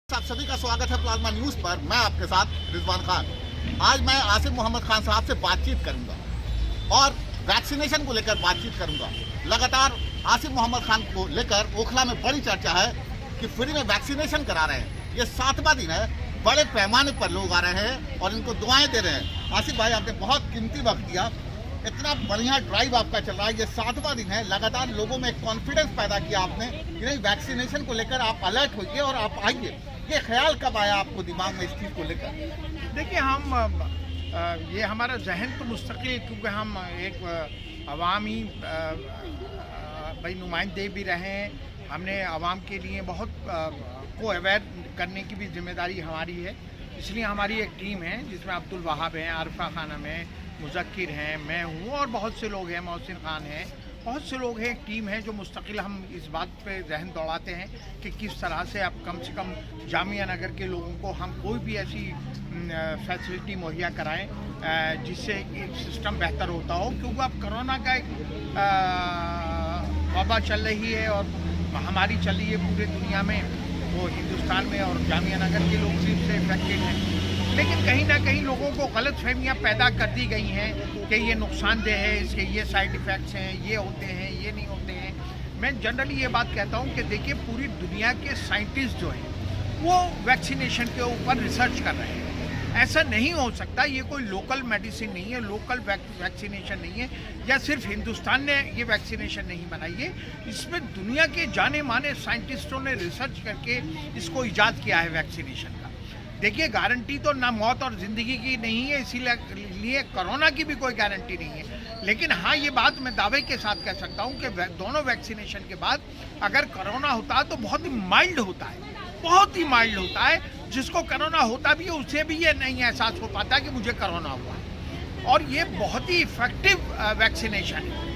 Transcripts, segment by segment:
आप सभी का स्वागत है प्लाज्मा न्यूज पर। मैं आपके साथ रिजवान खान। आज मैं आसिफ मोहम्मद खान साहब से बातचीत करूंगा और वैक्सीनेशन को लेकर बातचीत करूंगा। लगातार आसिफ मोहम्मद खान को लेकर ओखला में बड़ी चर्चा है कि फ्री में वैक्सीनेशन करा रहे हैं। ये 7वां दिन है, बड़े पैमाने पर लोग आ रहे हैं और इनको दुआएं दे रहे हैं। आसिफ भाई, आपने बहुत कीमती वक्त दिया, इतना बढ़िया ड्राइव आपका चल रहा है। ये 7वां दिन है, लगातार लोगों में कॉन्फिडेंस पैदा किया आपने कि नहीं, वैक्सीनेशन को लेकर आप अलर्ट होइए और आप आइए। ये ख्याल कब आया आपको दिमाग में इस चीज़ को लेकर? देखिए, ये हमारा जहन तो मुस्तकिल, क्योंकि हम एक अवामी भाई नुमाइंदे भी रहे हैं। हमने आवाम के लिए बहुत को अवेयर करने की भी जिम्मेदारी हमारी है। इसलिए हमारी एक टीम है जिसमें अब्दुल वहाब हैं, आरिफा खानम है, मुज़क्किर हैं, मैं हूँ और बहुत से लोग हैं, मोहसिन खान हैं, बहुत से लोग हैं। एक टीम है जो मुस्तकिल हम इस बात पे जहन दौड़ाते हैं कि किस तरह से अब कम से कम जामिया नगर के लोगों को हम कोई भी ऐसी फैसिलिटी मुहैया कराएं जिससे एक सिस्टम बेहतर होता हो। क्योंकि अब कोरोना का एक वबा चल रही है और महामारी चल रही है पूरे दुनिया में। वो हिंदुस्तान में और जामिया नगर के लोग भी इससे इफेक्टेड हैं। लेकिन कहीं ना कहीं लोगों को गलत फहमियाँ पैदा कर दी गई हैं कि ये नुकसानदेह है, इसके ये साइड इफ़ेक्ट्स हैं, ये होते हैं, ये नहीं होते हैं। मैं जनरली ये बात कहता हूँ कि देखिए, पूरी दुनिया के साइंटिस्ट जो हैं वो वैक्सीनेशन के ऊपर रिसर्च कर रहे हैं। ऐसा नहीं हो सकता, ये कोई लोकल मेडिसिन नहीं है, लोकल वैक्सीनेशन नहीं है, या सिर्फ हिंदुस्तान ने ये वैक्सीनेशन नहीं बनाई है। इसमें दुनिया के जाने माने साइंटिस्टों ने रिसर्च करके इसको ईजाद किया है वैक्सीनेशन का। देखिए, गारंटी तो ना मौत और ज़िंदगी की नहीं है, इसीलिए कोरोना की भी कोई गारंटी नहीं है। लेकिन हाँ, ये बात मैं दावे के साथ कह सकता हूँ कि दोनों वैक्सीनेशन के बाद अगर कोरोना होता है तो बहुत ही माइल्ड होता है, बहुत ही माइल्ड होता है। जिसको कोरोना होता भी है उसे भी ये नहीं एहसास हो पाता कि मुझे कोरोना हुआ है। और ये बहुत ही इफेक्टिव वैक्सीनेशन है,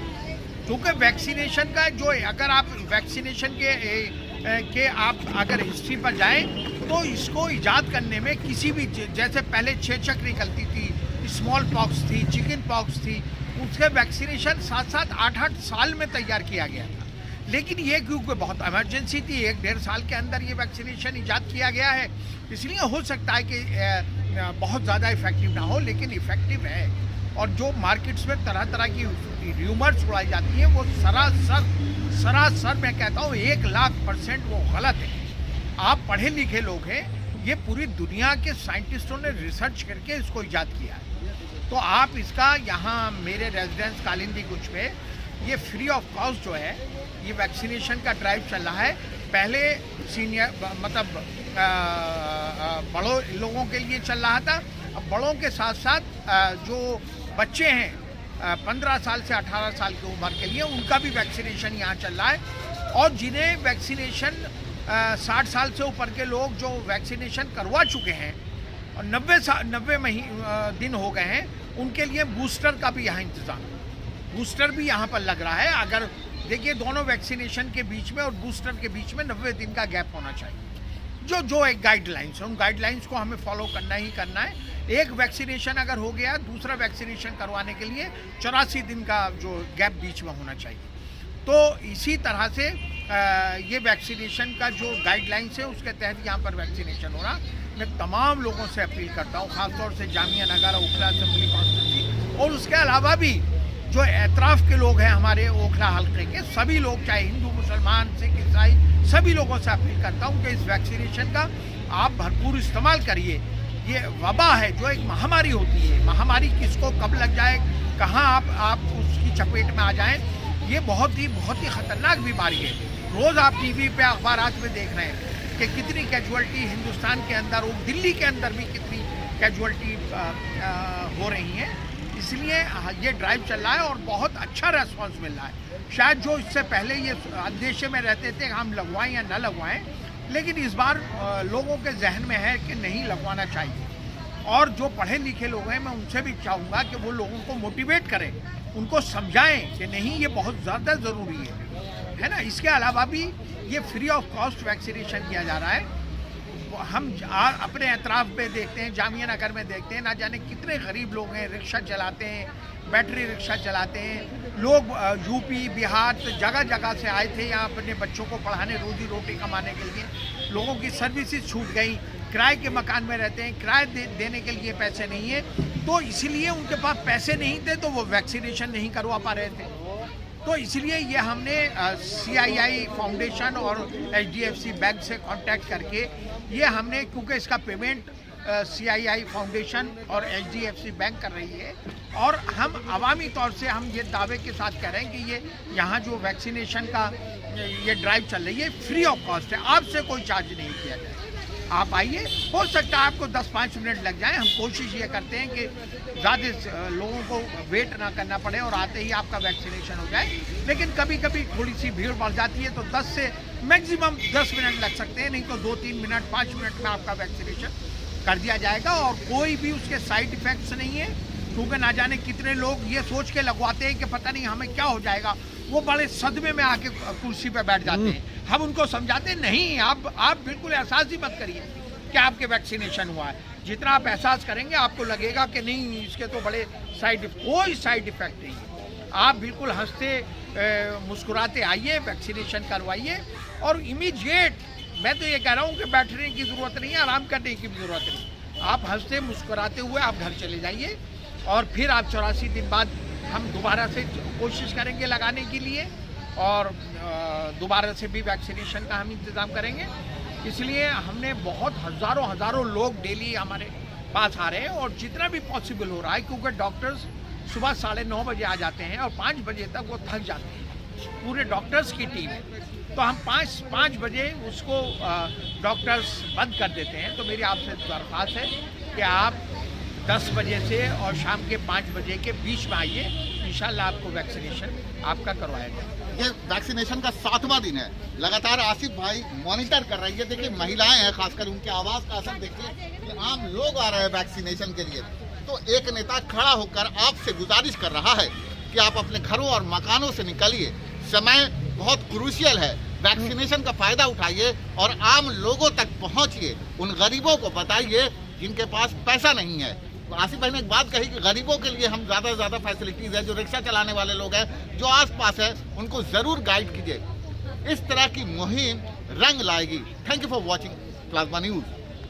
क्योंकि वैक्सीनेशन का जो, अगर आप वैक्सीनेशन के आप अगर हिस्ट्री पर जाएं तो इसको ईजाद करने में किसी भी, जैसे पहले छेचक निकलती थी, स्मॉल पॉक्स थी, चिकन पॉक्स थी, उसके वैक्सीनेशन 7-7, 8-8 साल में तैयार किया गया था। लेकिन ये क्योंकि बहुत इमरजेंसी थी, 1-1.5 साल के अंदर ये वैक्सीनेशन ईजाद किया गया है। इसलिए हो सकता है कि बहुत ज़्यादा इफेक्टिव ना हो, लेकिन इफेक्टिव है। और जो मार्केट्स में तरह तरह की र्यूमर्स उड़ाई जाती हैं वो सरासर मैं कहता हूँ 1,00,000% वो गलत है। आप पढ़े लिखे लोग हैं, ये पूरी दुनिया के साइंटिस्टों ने रिसर्च करके इसको ईजाद किया है। तो आप इसका यहाँ मेरे रेजिडेंस कालिंदी कुछ में ये फ्री ऑफ कॉस्ट जो है ये वैक्सीनेशन का ड्राइव चल रहा है। पहले सीनियर मतलब बड़ों लोगों के लिए चल रहा था। अब बड़ों के साथ साथ जो बच्चे हैं 15 साल से 18 साल की उम्र के लिए, उनका भी वैक्सीनेशन यहाँ चल रहा है। और जिन्हें वैक्सीनेशन 60 साल से ऊपर के लोग जो वैक्सीनेशन करवा चुके हैं और 90 दिन हो गए हैं, उनके लिए बूस्टर का भी यहाँ इंतज़ाम, बूस्टर भी यहाँ पर लग रहा है। अगर देखिए, दोनों वैक्सीनेशन के बीच में और बूस्टर के बीच में 90 दिन का गैप होना चाहिए। जो एक गाइडलाइंस है, उन गाइडलाइंस को हमें फॉलो करना ही करना है। एक वैक्सीनेशन अगर हो गया, दूसरा वैक्सीनेशन करवाने के लिए 84 दिन का जो गैप बीच में होना चाहिए। तो इसी तरह से ये वैक्सीनेशन का जो गाइडलाइंस है उसके तहत यहाँ पर वैक्सीनेशन हो रहा। मैं तमाम लोगों से अपील करता हूँ, ख़ासतौर से जामिया नगर, ओखला असेंबली कॉन्स्टिट्यूंसी और उसके अलावा भी जो एतराफ़ के लोग हैं हमारे ओखला हल्के के, सभी लोग, चाहे हिंदू, मुसलमान, सिख, ईसाई, सभी लोगों से अपील करता हूँ कि इस वैक्सीनेशन का आप भरपूर इस्तेमाल करिए। ये वबा है जो एक महामारी होती है, महामारी किसको कब लग जाए, कहाँ आप उसकी चपेट में आ जाएं, ये बहुत ही ख़तरनाक बीमारी है। रोज़ आप टीवी पे, अखबारात में देख रहे हैं कि कितनी कैजुअल्टी हिंदुस्तान के अंदर और दिल्ली के अंदर भी कितनी कैजुअल्टी हो रही हैं। इसलिए ये ड्राइव चल रहा है और बहुत अच्छा रेस्पॉन्स मिल रहा है। शायद जो इससे पहले ये अंदेशे में रहते थे हम लगवाएं या न लगवाएं, लेकिन इस बार लोगों के जहन में है कि नहीं, लगवाना चाहिए। और जो पढ़े लिखे लोग हैं, मैं उनसे भी चाहूँगा कि वो लोगों को मोटिवेट करें, उनको समझाएं कि नहीं, ये बहुत ज़्यादा ज़रूरी है ना। इसके अलावा भी ये फ्री ऑफ कॉस्ट वैक्सीनेशन किया जा रहा है। हम अपने एतराफ़ में देखते हैं, जामिया नगर में देखते हैं, ना जाने कितने गरीब लोग हैं, रिक्शा चलाते हैं, बैटरी रिक्शा चलाते हैं लोग। यूपी, बिहार, जगह जगह से आए थे यहाँ अपने बच्चों को पढ़ाने, रोजी रोटी कमाने के लिए। लोगों की सर्विसेज छूट गई, किराए के मकान में रहते हैं, किराए देने के लिए पैसे नहीं है, तो इसलिए उनके पास पैसे नहीं थे तो वो वैक्सीनेशन नहीं करवा पा रहे थे। तो इसलिए ये हमने CII फाउंडेशन और HDFC बैंक से कांटेक्ट करके ये हमने, क्योंकि इसका पेमेंट CII फाउंडेशन और HDFC बैंक कर रही है, और हम अवामी तौर से हम ये दावे के साथ कह रहे हैं कि ये यहाँ जो वैक्सीनेशन का ये ड्राइव चल रही है फ्री ऑफ कॉस्ट है, आपसे कोई चार्ज नहीं किया जाए। आप आइए, हो सकता है आपको 10-5 मिनट लग जाए। हम कोशिश ये करते हैं कि ज़्यादा लोगों को वेट ना करना पड़े और आते ही आपका वैक्सीनेशन हो जाए, लेकिन कभी कभी थोड़ी सी भीड़ बढ़ जाती है तो 10 से मैक्सिमम 10 मिनट लग सकते हैं, नहीं तो 2-3 मिनट 5 मिनट में आपका वैक्सीनेशन कर दिया जाएगा। और कोई भी उसके साइड इफ़ेक्ट्स नहीं है, क्योंकि ना जाने कितने लोग ये सोच के लगवाते हैं कि पता नहीं हमें क्या हो जाएगा, वो बड़े सदमे में आके कुर्सी पे बैठ जाते हैं। हम उनको समझाते नहीं, आप बिल्कुल एहसास ही मत करिए कि आपके वैक्सीनेशन हुआ है। जितना आप एहसास करेंगे आपको लगेगा कि नहीं, इसके तो बड़े कोई साइड इफेक्ट नहीं है। आप बिल्कुल हंसते मुस्कुराते आइए, वैक्सीनेशन करवाइए, और इमीडिएट, मैं तो ये कह रहा हूँ कि बैठने की ज़रूरत नहीं है, आराम करने की भी ज़रूरत नहीं। आप हंसते मुस्कुराते हुए आप घर चले जाइए, और फिर आप 84 दिन बाद हम दोबारा से कोशिश करेंगे लगाने के लिए, और दोबारा से भी वैक्सीनेशन का हम इंतज़ाम करेंगे। इसलिए हमने बहुत हज़ारों लोग डेली हमारे पास आ रहे हैं, और जितना भी पॉसिबल हो रहा है, क्योंकि डॉक्टर्स सुबह 9:30 बजे आ जाते हैं और 5 बजे तक वो थक जाते हैं, पूरे डॉक्टर्स की टीम है, तो हम 5 बजे उसको डॉक्टर्स बंद कर देते हैं। तो मेरी आपसे दरख्वास्त है कि आप 10 बजे से और शाम के 5 बजे के बीच में आइए, इंशाल्लाह आपको वैक्सीनेशन आपका करवाया जाए। ये वैक्सीनेशन का 7वां दिन है, लगातार आसिफ भाई मॉनिटर कर रही है। देखिए महिलाएं हैं, खासकर उनकी आवाज़ का असर देखिए कि आम लोग आ रहे हैं वैक्सीनेशन के लिए। तो एक नेता खड़ा होकर आपसे गुजारिश कर रहा है कि आप अपने घरों और मकानों से निकलिए, समय बहुत क्रूशियल है, वैक्सीनेशन का फ़ायदा उठाइए और आम लोगों तक पहुँचिए, उन गरीबों को बताइए जिनके पास पैसा नहीं है। आसिफ भाई ने एक बात कही कि गरीबों के लिए हम ज़्यादा से ज़्यादा फैसिलिटीज़ है, जो रिक्शा चलाने वाले लोग हैं, जो आसपास है, उनको ज़रूर गाइड कीजिए। इस तरह की मुहिम रंग लाएगी। Thank you for watching plasma news.